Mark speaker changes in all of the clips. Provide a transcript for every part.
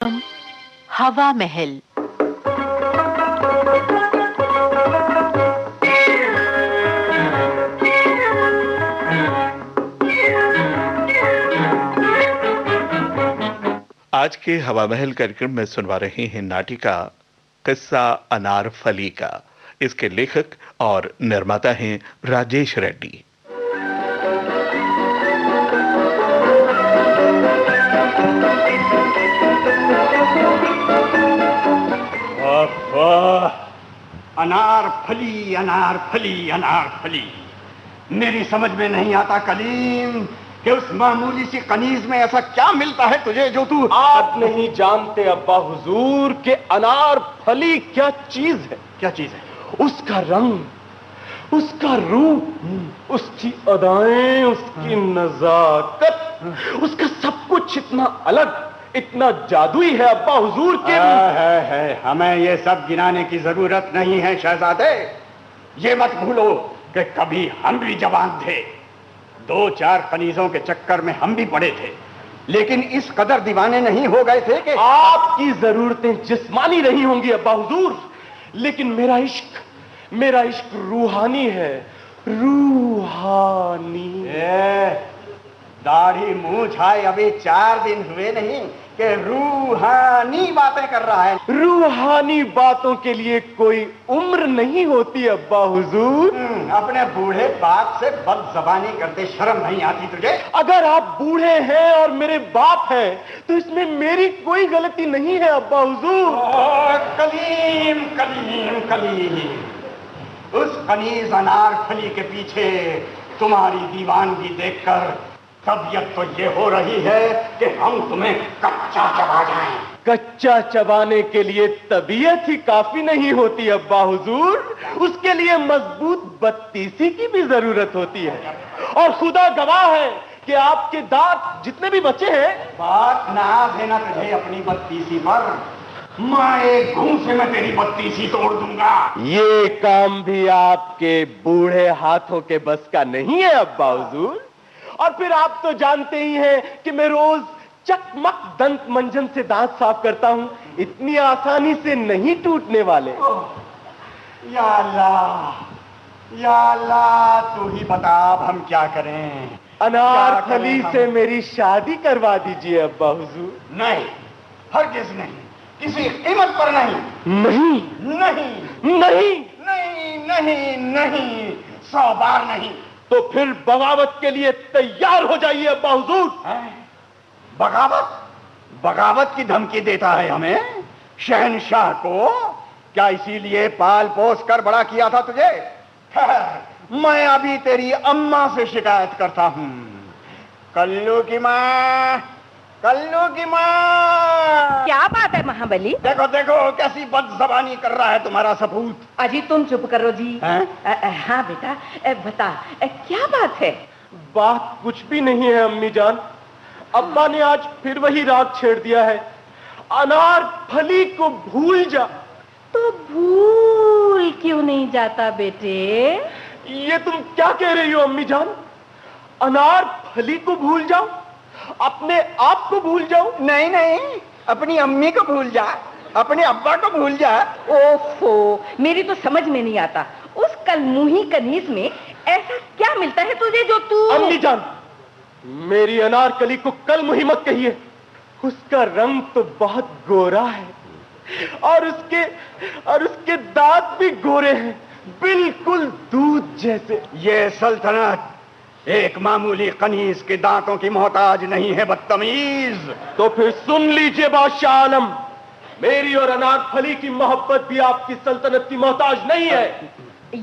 Speaker 1: हवा महल।
Speaker 2: आज के हवा महल कार्यक्रम में सुनवा रहे हैं नाटिका किस्सा अनारफली का। इसके लेखक और निर्माता हैं राजेश रेड्डी।
Speaker 3: अनारफली अनारफली अनारफली, मेरी समझ में नहीं आता कलीम कि उस मामूली सी कनीज में ऐसा क्या मिलता है तुझे जो तू
Speaker 4: आप नहीं जानते अब्बा हुजूर के अनारफली क्या चीज है।
Speaker 3: क्या चीज है?
Speaker 4: उसका रंग, उसका रूप, उसकी अदाएं, उसकी नजाकत, उसका सब कुछ इतना अलग, इतना जादुई है अब्बा हुजूर के।
Speaker 3: है हमें ये सब गिनाने की जरूरत नहीं है शहजादे। ये मत भूलो कि कभी हम भी जवान थे, 2-4 कनीजों के चक्कर में हम भी पड़े थे, लेकिन इस कदर दीवाने नहीं हो गए थे कि
Speaker 4: आपकी जरूरतें जिस्मानी नहीं होंगी अब्बा हुजूर, लेकिन मेरा इश्क रूहानी है, रूहानी।
Speaker 3: दाढ़ी मुंह छाए अभी 4 दिन हुए नहीं कि रूहानी बातें कर रहा है।
Speaker 4: रूहानी बातों के लिए कोई उम्र नहीं होती अब्बा हुजूर।
Speaker 3: अपने बूढ़े बाप से बदजबानी करते शर्म नहीं आती तुझे?
Speaker 4: अगर आप बूढ़े हैं और मेरे बाप हैं तो इसमें मेरी कोई गलती नहीं है अब्बा हुजूर।
Speaker 3: कलीम कलीम कलीम, उस कनीज अनारफली के पीछे तुम्हारी दीवानगी देखकर तबीयत तो ये हो रही है कि हम तुम्हें कच्चा चबा जाएं।
Speaker 4: कच्चा चबाने के लिए तबीयत ही काफी नहीं होती अब्बा हुजूर, उसके लिए मजबूत बत्तीसी की भी जरूरत होती है। और खुदा गवाह है कि आपके दांत जितने भी बचे हैं।
Speaker 3: बात ना देना तुझे अपनी बत्तीसी पर, मैं एक घूंसे में तेरी बत्तीसी तोड़ दूंगा।
Speaker 4: ये काम भी आपके बूढ़े हाथों के बस का नहीं है अब्बा हुजूर। और फिर आप तो जानते ही हैं कि मैं रोज चकमक दंत मंजन से दांत साफ करता हूं, इतनी आसानी से नहीं टूटने वाले।
Speaker 3: या अल्लाह, तू ही बता अब हम क्या करें।
Speaker 4: अनारफली से मेरी शादी करवा दीजिए अब्बा हुजूर।
Speaker 3: नहीं, हरगिज नहीं, किसी कीमत पर नहीं।
Speaker 4: नहीं
Speaker 3: नहीं
Speaker 4: नहीं
Speaker 3: नहीं नहीं नहीं, 100 बार नहीं।
Speaker 4: तो फिर बगावत के लिए तैयार हो जाइए अब्बा हुजूर।
Speaker 3: बगावत की धमकी देता है हमें शहनशाह को? क्या इसीलिए पाल पोस कर बड़ा किया था तुझे? मैं अभी तेरी अम्मा से शिकायत करता हूं। कल्लू की माँ, कल्लू की माँ।
Speaker 5: क्या बात है महाबली?
Speaker 3: देखो देखो कैसी बदजबानी कर रहा है तुम्हारा सपूत।
Speaker 5: अजी तुम चुप करो जी। हाँ बेटा, बता क्या बात है?
Speaker 4: बात कुछ भी नहीं है अम्मी जान, अब्बा ने आज फिर वही राग छेड़ दिया है। अनारफली को भूल जा।
Speaker 5: तो भूल क्यों नहीं जाता बेटे?
Speaker 4: ये तुम क्या कह रही हो अम्मी जान? अनारफली को भूल जाओ, अपने आप को भूल जाओ?
Speaker 3: नहीं नहीं, अपनी अम्मी को भूल जा, अपने अब्बा को भूल जा।
Speaker 5: ओफो, मेरी तो समझ में नहीं आता, उस कलमुही कनीज में ऐसा क्या मिलता है तुझे जो तू...
Speaker 4: अम्मी जान, मेरी अनारकली को कलमुही मत कहिए। उसका रंग तो बहुत गोरा है और उसके दांत भी गोरे हैं, बिल्कुल दूध जैसे।
Speaker 3: ये सल्तनत एक मामूली कनीज के दांतों की मोहताज नहीं है बदतमीज।
Speaker 4: तो फिर सुन लीजिए बादशाह आलम, मेरी और अनारफली की मोहब्बत भी आपकी सल्तनत की मोहताज नहीं है।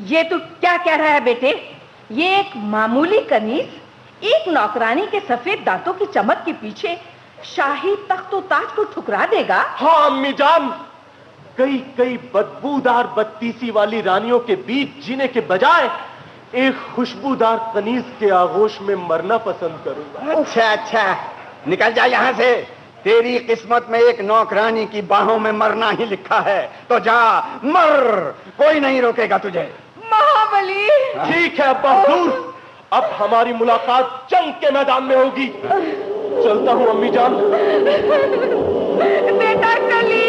Speaker 5: ये तू क्या कह रहा है बेटे? ये एक मामूली कनीज एक नौकरानी के सफेद दांतों की चमक के पीछे शाही तख्त और ताज को ठुकरा देगा?
Speaker 4: हाँ अम्मी जान, कई बदबूदार बत्तीसी वाली रानियों के बीच जीने के बजाय एक खुशबूदार कनीज के आगोश में मरना पसंद करूंगा।
Speaker 3: अच्छा, निकल जा यहाँ से। तेरी किस्मत में एक नौकरानी की बाहों में मरना ही लिखा है, तो जा मर, कोई नहीं रोकेगा तुझे।
Speaker 5: महाबली।
Speaker 4: ठीक है अब्बा हुजूर, अब हमारी मुलाकात जंग के मैदान में होगी। चलता हूँ अम्मी जान।
Speaker 5: बेटा कलीम!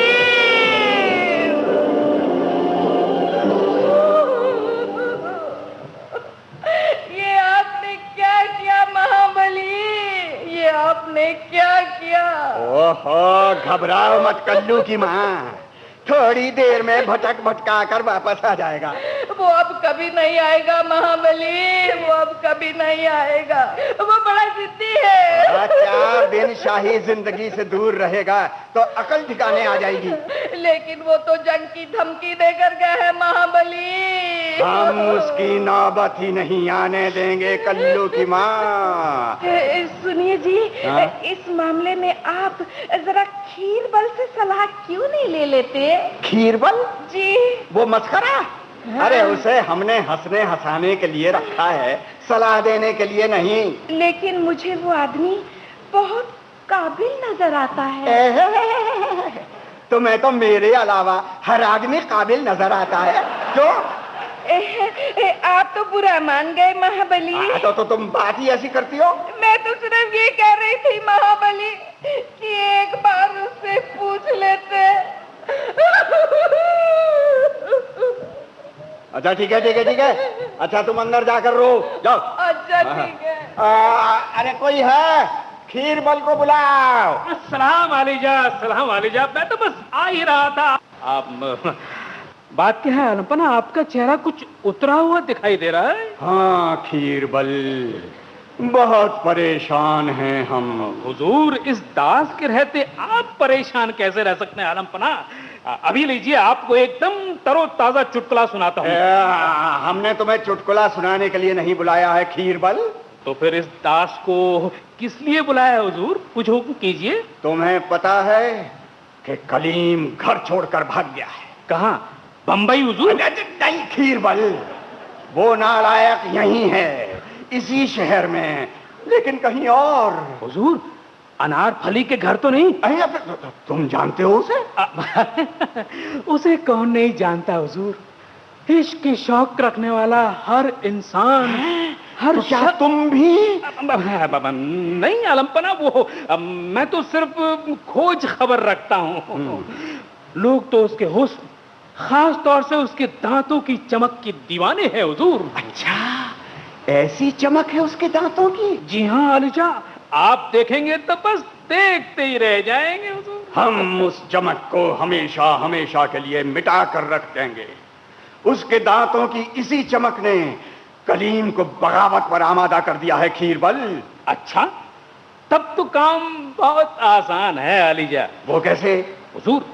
Speaker 5: ये आपने क्या किया महाबली? ये आपने क्या किया?
Speaker 3: ओहो, घबराओ मत कल्लू की माँ, थोड़ी देर में भटक भटका कर वापस आ जाएगा।
Speaker 5: वो अब कभी नहीं आएगा महाबली, वो अब कभी नहीं आएगा, वो बड़ा जिद्दी है।
Speaker 3: 4 दिन शाही जिंदगी से दूर रहेगा तो अकल ठिकाने आ जाएगी।
Speaker 5: लेकिन वो तो जंग की धमकी देकर गया है महाबली।
Speaker 3: हम उसकी नौबत ही नहीं आने देंगे कल्लू की माँ।
Speaker 5: सुनिए जी,
Speaker 3: हाँ?
Speaker 5: इस मामले में आप जरा खीरबल से सलाह क्यों नहीं ले लेते?
Speaker 3: खीरबल?
Speaker 5: जी।
Speaker 3: वो मस्खरा?
Speaker 5: हाँ।
Speaker 3: अरे उसे हमने हंसने हंसाने के लिए रखा है, सलाह देने के लिए नहीं।
Speaker 5: लेकिन मुझे वो आदमी बहुत काबिल नजर आता है।
Speaker 3: तुम्हें तो मेरे अलावा हर आदमी काबिल नजर आता है। क्यों?
Speaker 5: आप तो बुरा मान गए महाबली।
Speaker 3: तो तुम बात ही ऐसी करती हो।
Speaker 5: मैं तो सिर्फ ये कह रही थी महाबली कि एक बार उससे पूछ लेते।
Speaker 3: अच्छा ठीक है, ठीक है, ठीक है। अच्छा तुम अंदर जाकर रो जाओ।
Speaker 5: अच्छा ठीक है।
Speaker 3: अरे कोई है? खीरबल को बुलाओ।
Speaker 1: अस्सलाम वालेजा, मैं तो बस आ ही रहा था। आप बात क्या है अलपना, आपका चेहरा कुछ उतरा हुआ दिखाई दे रहा है।
Speaker 3: हाँ खीरबल, बहुत परेशान हैं हम।
Speaker 1: हुजूर, इस दास के रहते आप परेशान कैसे रह सकते हैं आलमपना? अभी लीजिए, आपको एकदम तरोताजा चुटकुला सुनाता हूँ।
Speaker 3: हमने तुम्हें चुटकुला सुनाने के लिए नहीं बुलाया है खीरबल।
Speaker 1: तो फिर इस दास को किस लिए बुलाया है हुजूर? कुछ हुक्म कीजिए।
Speaker 3: तुम्हें पता है कि कलीम घर छोड़कर भाग गया है।
Speaker 1: कहाँ? बंबई हुजूर?
Speaker 3: नहीं खीरबल, वो नालायक यहीं है, इसी शहर में, लेकिन कहीं और।
Speaker 1: हुजूर, अनार फली के घर तो नहीं?
Speaker 3: तुम जानते हो उसे?
Speaker 1: उसे कौन नहीं जानता हुजूर। इश्क की शौक रखने वाला हर इंसान, हर
Speaker 3: तो क्या तुम भी?
Speaker 1: नहीं आलमपना, वो मैं तो सिर्फ खोज खबर रखता हूँ। लोग तो उसके हुस्न, खास तौर से उसके दांतों की चमक की दीवाने हैं हुजूर।
Speaker 3: अच्छा, ऐसी चमक है उसके दांतों की?
Speaker 1: जी हाँ आलिजा, आप देखेंगे तो बस देखते ही रह जाएंगे हुजूर।
Speaker 3: हम उस चमक को हमेशा हमेशा के लिए मिटा कर रख देंगे। उसके दांतों की इसी चमक ने कलीम को बगावत पर आमादा कर दिया है खीरबल।
Speaker 1: अच्छा, तब तो काम बहुत आसान है आलिजा।
Speaker 3: वो कैसे?
Speaker 1: हुजूर,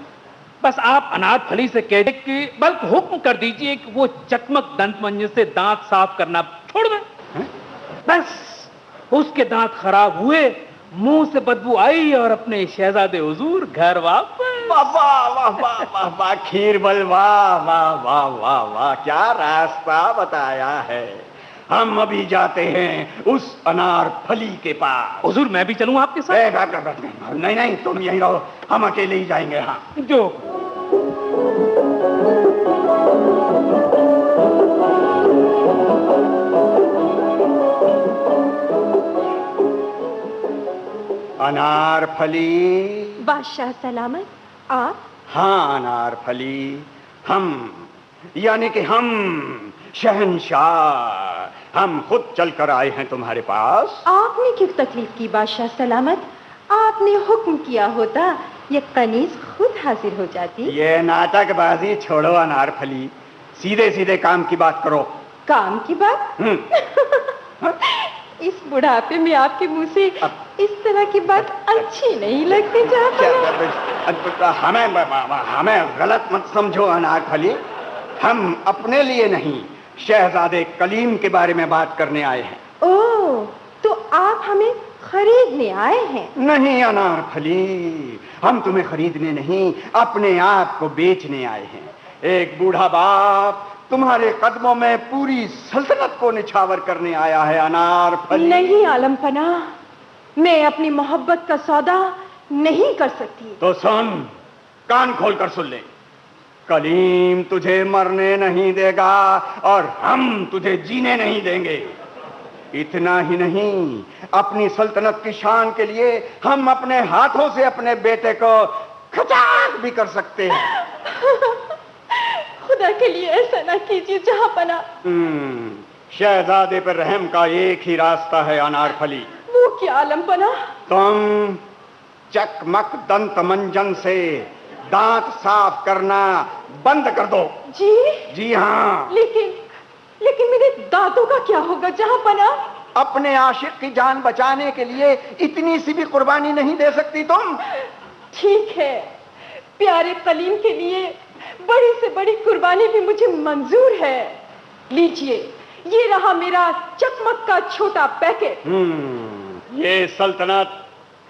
Speaker 1: बस आप अनार फली से कह दें कि बल्कि हुक्म कर दीजिए कि वो चकमक दंत मंजन से दांत साफ करना छोड़ दें। बस उसके दांत खराब हुए, मुंह से बदबू आई और अपने शहजादे हुजूर घर वापस।
Speaker 3: वाह वाह वाह वाह वाह वाह खीरबल, वाह वाह वाह वाह वाह, क्या रास्ता बताया है। हम अभी जाते हैं उस अनार फली के पास।
Speaker 1: हुजूर, मैं भी चलूं आपके साथ?
Speaker 3: नहीं नहीं, तुम यहीं रहो, हम अकेले ही जाएंगे। हाँ
Speaker 1: जो
Speaker 3: अनार फली।
Speaker 6: बादशाह सलामत, आप?
Speaker 3: हाँ अनार फली, हम यानी कि हम शहंशाह, हम खुद चलकर आए हैं तुम्हारे पास।
Speaker 6: आपने क्यों तकलीफ की बादशाह सलामत? आपने हुक्म किया होता, ये कनीज खुद हाजिर हो जाती।
Speaker 3: ये नाटकबाजी छोड़ो अनार फली, सीधे सीधे काम की बात करो।
Speaker 6: काम की बात? इस बुढ़ापे में आपके मुंह से इस तरह की बात अच्छी नहीं लगती।
Speaker 3: हमें गलत मत समझो अनार फली, हम अपने लिए नहीं, शहजादे कलीम के बारे में बात करने आए हैं।
Speaker 6: ओह, तो आप हमें खरीदने आए हैं?
Speaker 3: नहीं अनार फली, हम तुम्हें खरीदने नहीं, अपने आप को बेचने आए हैं। एक बूढ़ा बाप तुम्हारे कदमों में पूरी सल्तनत को निछावर करने आया है अनार फली।
Speaker 6: नहीं आलमपना, मैं अपनी मोहब्बत का सौदा नहीं कर सकती।
Speaker 3: तो सुन, कान खोलकर सुन ले, कलीम तुझे मरने नहीं देगा और हम तुझे जीने नहीं देंगे। इतना ही नहीं, अपनी सल्तनत की शान के लिए हम अपने हाथों से अपने बेटे को खचाक भी कर सकते हैं।
Speaker 6: खुदा के लिए ऐसा ना कीजिए जहांपना।
Speaker 3: शहजादे पर रहम का एक ही रास्ता है अनारफली।
Speaker 6: वो क्या आलमपना?
Speaker 3: तुम चकमक दंत मंजन से दांत साफ करना बंद कर दो।
Speaker 6: जी?
Speaker 3: जी हाँ।
Speaker 6: लेकिन मेरे दांतों का क्या होगा जहांपना?
Speaker 3: अपने आशिक की जान बचाने के लिए इतनी सी भी कुर्बानी नहीं दे सकती तुम?
Speaker 6: ठीक है, प्यारे कलीम के लिए बड़ी से बड़ी कुर्बानी भी मुझे मंजूर है। लीजिए, ये रहा मेरा चकमक का छोटा पैकेट।
Speaker 3: ये सल्तनत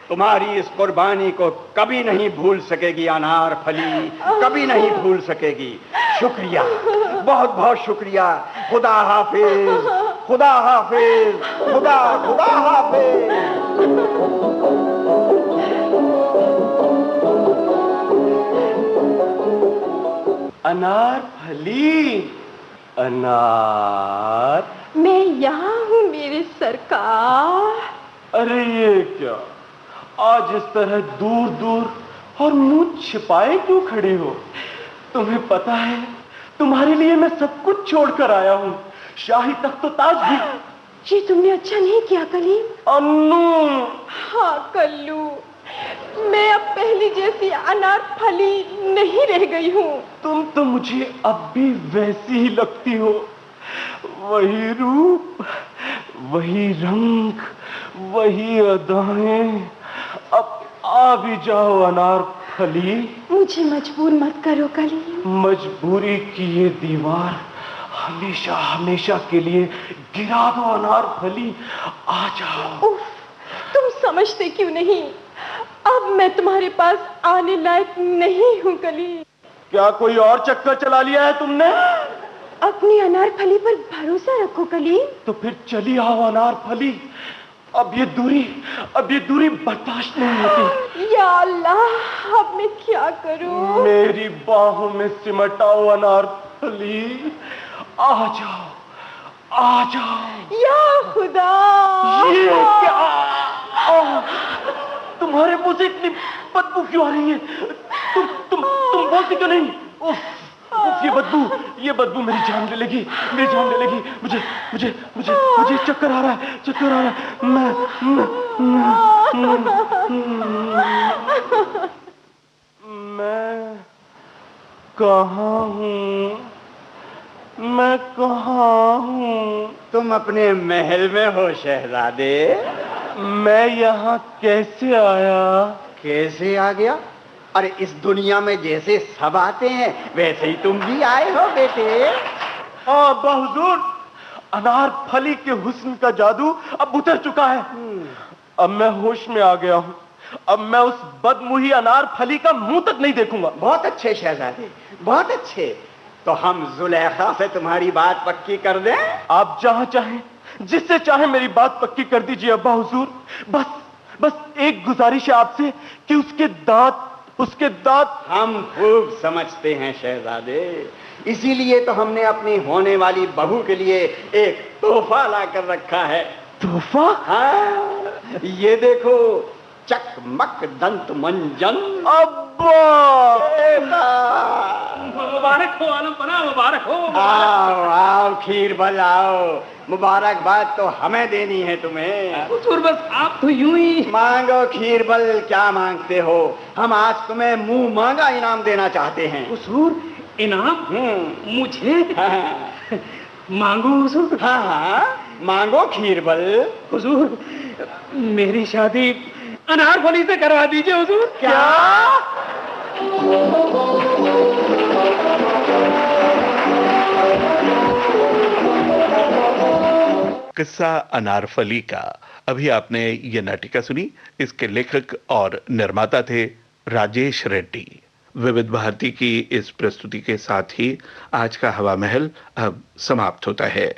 Speaker 3: तुम्हारी इस कुर्बानी को कभी नहीं भूल सकेगी अनारफली, कभी नहीं भूल सकेगी। शुक्रिया, बहुत बहुत शुक्रिया। खुदा हाफिज, खुदा हाफिज, खुदा खुदा हाफिज।
Speaker 4: अनारफली, अनार।
Speaker 6: मैं यहाँ हूँ मेरे सरकार।
Speaker 4: अरे ये क्या, आज इस तरह दूर दूर और मुंह छिपाए क्यों खड़ी हो? तुम्हें पता है, तुम्हारे लिए मैं सब कुछ छोड़कर आया हूँ, शाही तख्त ताज भी।
Speaker 6: ये तुमने अच्छा नहीं किया कलीम।
Speaker 4: अन्नू।
Speaker 6: हाँ कल्लू, मैं अब पहली जैसी अनारफली नहीं रह गई हूँ।
Speaker 4: तुम तो मुझे अब भी वैसी ही लगती हो, वही रूप, वही रंग, वही अदाएं। अब आ भी जाओ अनारफली।
Speaker 6: मुझे मजबूर मत करो कलीम।
Speaker 4: मजबूरी की ये दीवार हमेशा हमेशा के लिए गिरा दो अनारफली, आ जाओ।
Speaker 6: उफ, तुम समझते क्यों नहीं? अब मैं तुम्हारे पास आने लायक नहीं हूँ कलीम।
Speaker 4: क्या कोई और चक्कर चला लिया है तुमने?
Speaker 6: अपनी अनारफली पर भरोसा रखो कलीम।
Speaker 4: तो फिर चली आओ अनारफली। अब ये दूरी बर्दाश्त नहीं होती।
Speaker 6: या अल्लाह, अब मैं क्या करूं?
Speaker 4: मेरी बाहों में सिमट आओ अनारफली, आ जाओ, आ जाओ।
Speaker 6: या खुदा,
Speaker 4: ये क्या? तुम्हारे मुंह से इतनी बदबू क्यों आ रही है? तुम बोलती क्यों नहीं? उफ, ये बदबू मेरी जान ले लेगी, मेरी जान ले लेगी। मुझे चक्कर आ रहा है, चक्कर आ रहा है। मैं कहाँ हूँ? मैं कहाँ हूँ?
Speaker 3: तुम अपने महल में हो शहजादे।
Speaker 4: मैं यहाँ कैसे आया?
Speaker 3: कैसे आ गया? अरे इस दुनिया में जैसे सब आते हैं वैसे ही तुम भी आए हो बेटे।
Speaker 4: हाँ बहुजूर, अनारफली के हुस्न का जादू अब उतर चुका है। अब मैं होश में आ गया हूँ। अब मैं उस बदमुही अनारफली का मुंह तक नहीं देखूंगा।
Speaker 3: बहुत अच्छे शहजादे, बहुत अच्छे। तो हम जुलेखा से तुम्हारी बात पक्की कर दें?
Speaker 4: आप जहां चाहें, जिससे चाहे मेरी बात पक्की कर दीजिए अब्बा हुजूर। बस एक गुजारिश है आपसे कि उसके दांत
Speaker 3: हम खूब समझते हैं शहजादे, इसीलिए तो हमने अपनी होने वाली बहू के लिए एक तोहफा ला कर रखा है।
Speaker 4: तोहफा?
Speaker 3: हाँ, ये देखो, चकमक दंत मंजन।
Speaker 4: अब्बा!
Speaker 1: मुबारक हो आलमपना, मुबारक हो।
Speaker 3: आओ खीरबल आओ, मुबारकबाद तो हमें देनी है तुम्हें।
Speaker 1: हुजूर, बस आप तो यूं ही।
Speaker 3: मांगो खीरबल, क्या मांगते हो? हम आज तुम्हें मुंह मांगा इनाम देना चाहते हैं।
Speaker 1: हुजूर, इनाम? मुझे?
Speaker 3: हाँ।
Speaker 1: मांगो हुजूर।
Speaker 3: हाँ, मांगो खीरबल।
Speaker 1: हुजूर, मेरी शादी अनारफली से करवा दीजिए हुजूर।
Speaker 3: क्या?
Speaker 2: किस्सा अनारफली का। अभी आपने ये नाटिका सुनी। इसके लेखक और निर्माता थे राजेश रेड्डी। विविध भारती की इस प्रस्तुति के साथ ही आज का हवा महल अब समाप्त होता है।